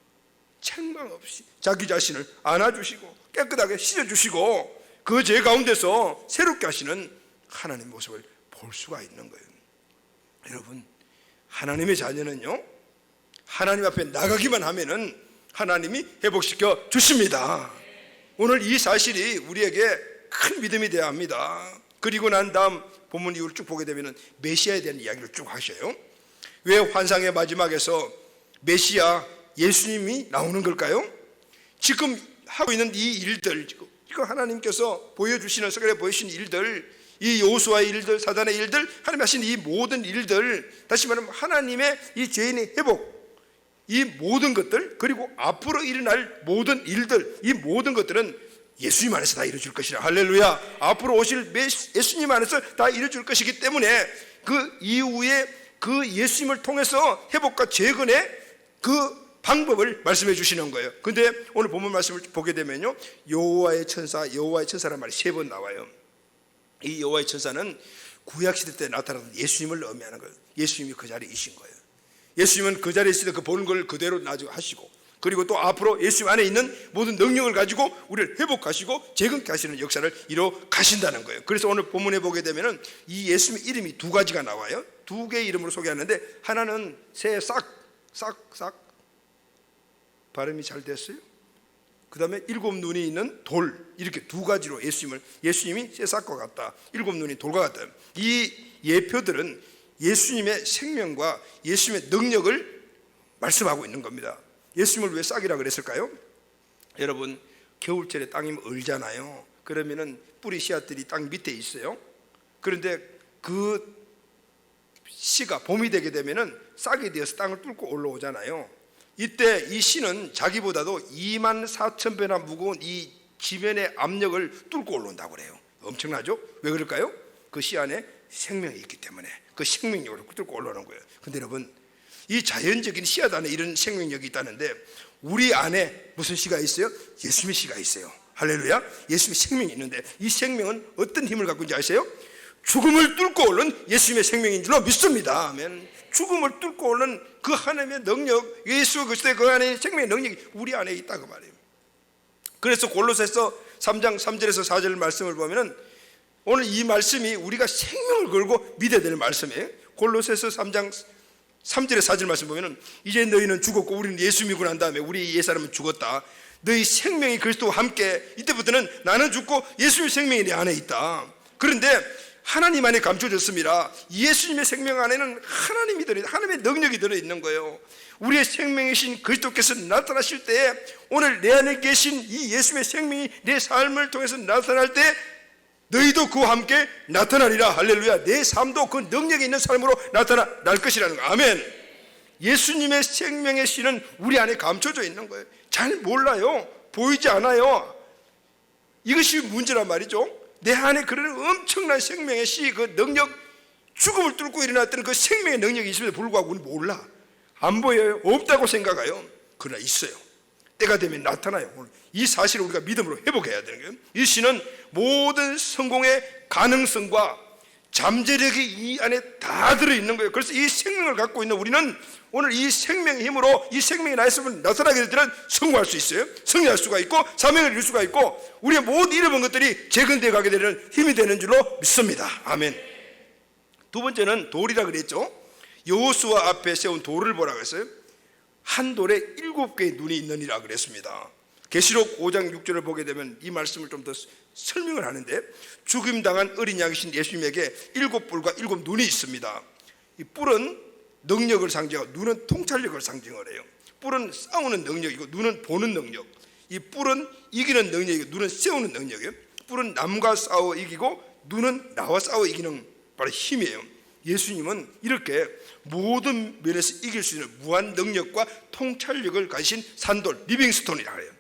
책망 없이 자기 자신을 안아주시고 깨끗하게 씻어주시고 그 죄 가운데서 새롭게 하시는 하나님 모습을 볼 수가 있는 거예요. 여러분, 하나님의 자녀는요, 하나님 앞에 나가기만 하면은 하나님이 회복시켜 주십니다. 오늘 이 사실이 우리에게 큰 믿음이 되어야 합니다. 그리고 난 다음 본문 이후를 쭉 보게 되면은 메시아에 대한 이야기를 쭉 하셔요. 왜 환상의 마지막에서 메시아 예수님이 나오는 걸까요? 지금 하고 있는 이 일들, 지금 하나님께서 보여주시는, 서글에 보여주신 일들, 이 여호수아의 일들, 사단의 일들, 하나님 하신 이 모든 일들, 다시 말하면 하나님의 이 죄인의 회복, 이 모든 것들, 그리고 앞으로 일어날 모든 일들, 이 모든 것들은 예수님 안에서 다 이루어질 것이라. 할렐루야. 앞으로 오실 예수님 안에서 다 이루어질 것이기 때문에 그 이후에 그 예수님을 통해서 회복과 재건의 그 방법을 말씀해 주시는 거예요. 근데 오늘 본문 말씀을 보게 되면요, 여호와의 천사라는 말이 3번 나와요. 이 여호와의 천사는 구약시대 때 나타난 예수님을 의미하는 거예요. 예수님이 그 자리에 있신 거예요. 예수님은 그 자리에 있을 때 그 보는 걸 그대로 나중에 하시고, 그리고 또 앞으로 예수님 안에 있는 모든 능력을 가지고 우리를 회복하시고 재건케 하시는 역사를 이뤄 가신다는 거예요. 그래서 오늘 본문에 보게 되면은 이 예수님의 이름이 2가지가 나와요. 2개의 이름으로 소개하는데, 하나는 새 싹 발음이 잘 됐어요. 그 다음에 7 눈이 있는 돌, 이렇게 2가지로 예수님이 새싹과 같다, 7 눈이 돌과 같다. 이 예표들은 예수님의 생명과 예수님의 능력을 말씀하고 있는 겁니다. 예수님을 왜 싹이라 그랬을까요? 여러분, 겨울철에 땅이 얼잖아요. 그러면은 뿌리 씨앗들이 땅 밑에 있어요. 그런데 그 씨가 봄이 되게 되면은 싹이 되어서 땅을 뚫고 올라오잖아요. 이때 이 씨는 자기보다도 24,000배나 무거운 이 지면의 압력을 뚫고 올라온다고 그래요. 엄청나죠? 왜 그럴까요? 그 씨 안에 생명이 있기 때문에 그 생명력을 뚫고 올라오는 거예요. 근데 여러분, 이 자연적인 씨앗 안에 이런 생명력이 있다는데 우리 안에 무슨 씨가 있어요? 예수님의 씨가 있어요. 할렐루야. 예수님의 생명이 있는데 이 생명은 어떤 힘을 갖고 있는지 아세요? 죽음을 뚫고 오른 예수님의 생명인 줄로 믿습니다. 아멘. 죽음을 뚫고 오른 그 하나님의 능력, 예수 그리스도의 그 안에 생명의 능력이 우리 안에 있다 그 말이에요. 그래서 골로새서 3장 3절에서 4절 말씀을 보면은 오늘 이 말씀이 우리가 생명을 걸고 믿어야 되는 말씀이에요. 골로새서 3장 3절에 4절 말씀 보면은 이제 너희는 죽었고 우리는 예수 믿고 난 다음에 우리 옛사람은 죽었다. 너희 생명이 그리스도와 함께, 이때부터는 나는 죽고 예수의 생명이 내 안에 있다. 그런데 하나님 안에 감춰졌습니다. 예수님의 생명 안에는 하나님이 들어있는, 하나님의 능력이 들어있는 거예요. 우리의 생명이신 그리스도께서 나타나실 때에 오늘 내 안에 계신 이 예수님의 생명이 내 삶을 통해서 나타날 때 너희도 그와 함께 나타나리라. 할렐루야. 내 삶도 그 능력이 있는 삶으로 나타날 것이라는 거. 아멘. 예수님의 생명의 씨는 우리 안에 감춰져 있는 거예요. 잘 몰라요. 보이지 않아요. 이것이 문제란 말이죠. 내 안에 그런 엄청난 생명의 씨, 그 능력, 죽음을 뚫고 일어났던 그 생명의 능력이 있음에도 불구하고 우리는 몰라. 안 보여요. 없다고 생각해요. 그러나 있어요. 때가 되면 나타나요. 이 사실을 우리가 믿음으로 회복해야 되는 거예요. 이 씨는 모든 성공의 가능성과 잠재력이 이 안에 다 들어있는 거예요. 그래서 이 생명을 갖고 있는 우리는 오늘 이 생명의 힘으로 이 생명이 나의 삶을 나타나게 될 때는 성공할 수 있어요. 승리할 수가 있고 사명을 이룰 수가 있고 우리의 모든 잃어본 것들이 재건되어 가게 되는 힘이 되는 줄로 믿습니다. 아멘. 두 번째는 돌이라 그랬죠. 여호수아 앞에 세운 돌을 보라 그랬어요. 한 돌에 7개의 눈이 있느니라 그랬습니다. 계시록 5장 6절을 보게 되면 이 말씀을 좀 더 설명을 하는데, 죽임당한 어린 양이신 예수님에게 7뿔과 7눈이 있습니다. 이 뿔은 능력을 상징하고 눈은 통찰력을 상징을 해요. 뿔은 싸우는 능력이고 눈은 보는 능력. 이 뿔은 이기는 능력이고 눈은 세우는 능력이에요. 뿔은 남과 싸워 이기고 눈은 나와 싸워 이기는 바로 힘이에요. 예수님은 이렇게 모든 면에서 이길 수 있는 무한 능력과 통찰력을 가진 산돌, 리빙스톤이라고 해요.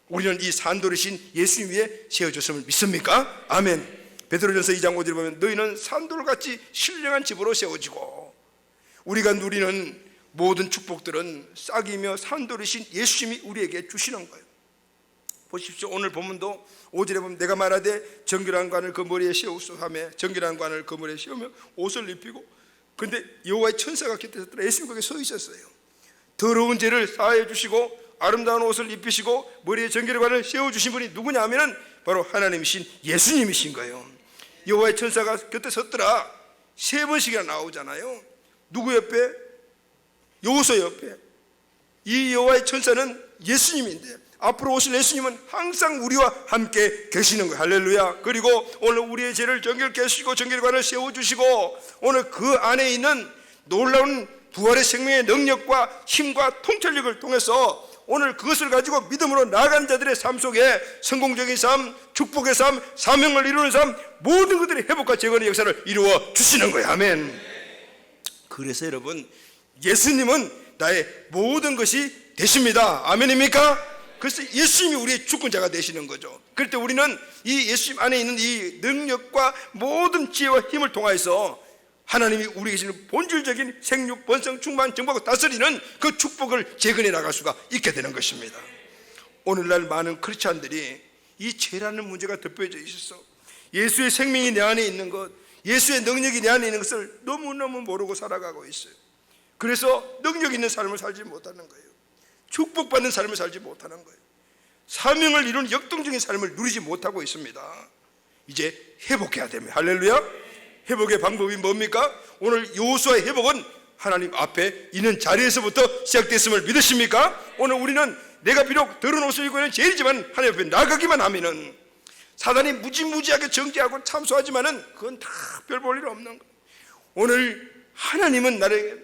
우리는 이 산돌이신 예수님 위에 세워졌음을 믿습니까? 아멘. 베드로전서 2장 5절에 보면 너희는 산돌같이 신령한 집으로 세워지고, 우리가 누리는 모든 축복들은 싹이며 산돌이신 예수님이 우리에게 주시는 거예요. 보십시오. 오늘 본문도 5절에 보면 내가 말하되 정결한 관을 그 머리에 세우소하며 정결한 관을 그 머리에 세우며 옷을 입히고, 근데 여호와의 천사가 곁에서 예수님 거기에 서 있었어요. 더러운 죄를 사하여 주시고 아름다운 옷을 입히시고 머리에 정결의 관을 세워주신 분이 누구냐 하면 바로 하나님이신 예수님이신 거예요. 여호와의 천사가 곁에 섰더라 3번씩이나 나오잖아요. 누구 옆에? 여호수아 옆에. 이 여호와의 천사는 예수님인데 앞으로 오실 예수님은 항상 우리와 함께 계시는 거예요. 할렐루야. 그리고 오늘 우리의 죄를 정결케 하시고 정결의 관을 세워주시고 오늘 그 안에 있는 놀라운 부활의 생명의 능력과 힘과 통찰력을 통해서 오늘 그것을 가지고 믿음으로 나아가는 자들의 삶 속에 성공적인 삶, 축복의 삶, 사명을 이루는 삶, 모든 것들이 회복과 재건의 역사를 이루어 주시는 거예요. 아멘. 그래서 여러분, 예수님은 나의 모든 것이 되십니다. 아멘입니까? 그래서 예수님이 우리의 주권자가 되시는 거죠. 그럴 때 우리는 이 예수님 안에 있는 이 능력과 모든 지혜와 힘을 통하여서 하나님이 우리에게 계시는 본질적인 생육, 번성, 충만, 정복하고 다스리는 그 축복을 재건해 나갈 수가 있게 되는 것입니다. 오늘날 많은 크리스찬들이 이 죄라는 문제가 덮여져 있어서 예수의 생명이 내 안에 있는 것, 예수의 능력이 내 안에 있는 것을 너무너무 모르고 살아가고 있어요. 그래서 능력 있는 삶을 살지 못하는 거예요. 축복받는 삶을 살지 못하는 거예요. 사명을 이루는 역동적인 삶을 누리지 못하고 있습니다. 이제 회복해야 됩니다. 할렐루야. 회복의 방법이 뭡니까? 오늘 여호수아의 회복은 하나님 앞에 있는 자리에서부터 시작됐음을 믿으십니까? 오늘 우리는 내가 비록 더러운 옷을 입고 있는 죄이지만 하나님 앞에 나가기만 하면은 사단이 무지무지하게 정죄하고 참소하지만은 그건 다 별 볼 일 없는 거예요. 오늘 하나님은 나에게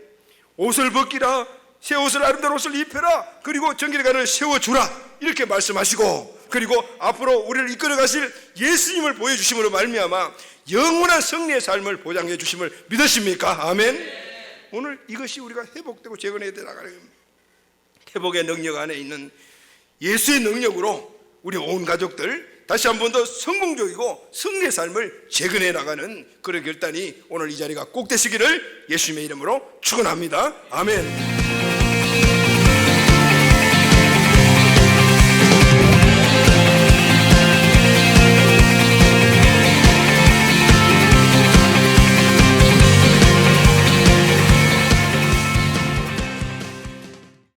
옷을 벗기라, 새 옷을 아름다운 옷을 입혀라, 그리고 정결의 관을 세워주라 이렇게 말씀하시고, 그리고 앞으로 우리를 이끌어 가실 예수님을 보여주심으로 말미암아 영원한 승리의 삶을 보장해 주심을 믿으십니까? 아멘. 오늘 이것이 우리가 회복되고 재건해야 나가는 회복의 능력 안에 있는 예수의 능력으로 우리 온 가족들 다시 한 번 더 성공적이고 승리의 삶을 재건해 나가는 그런 결단이 오늘 이 자리가 꼭 되시기를 예수님의 이름으로 축원합니다. 아멘.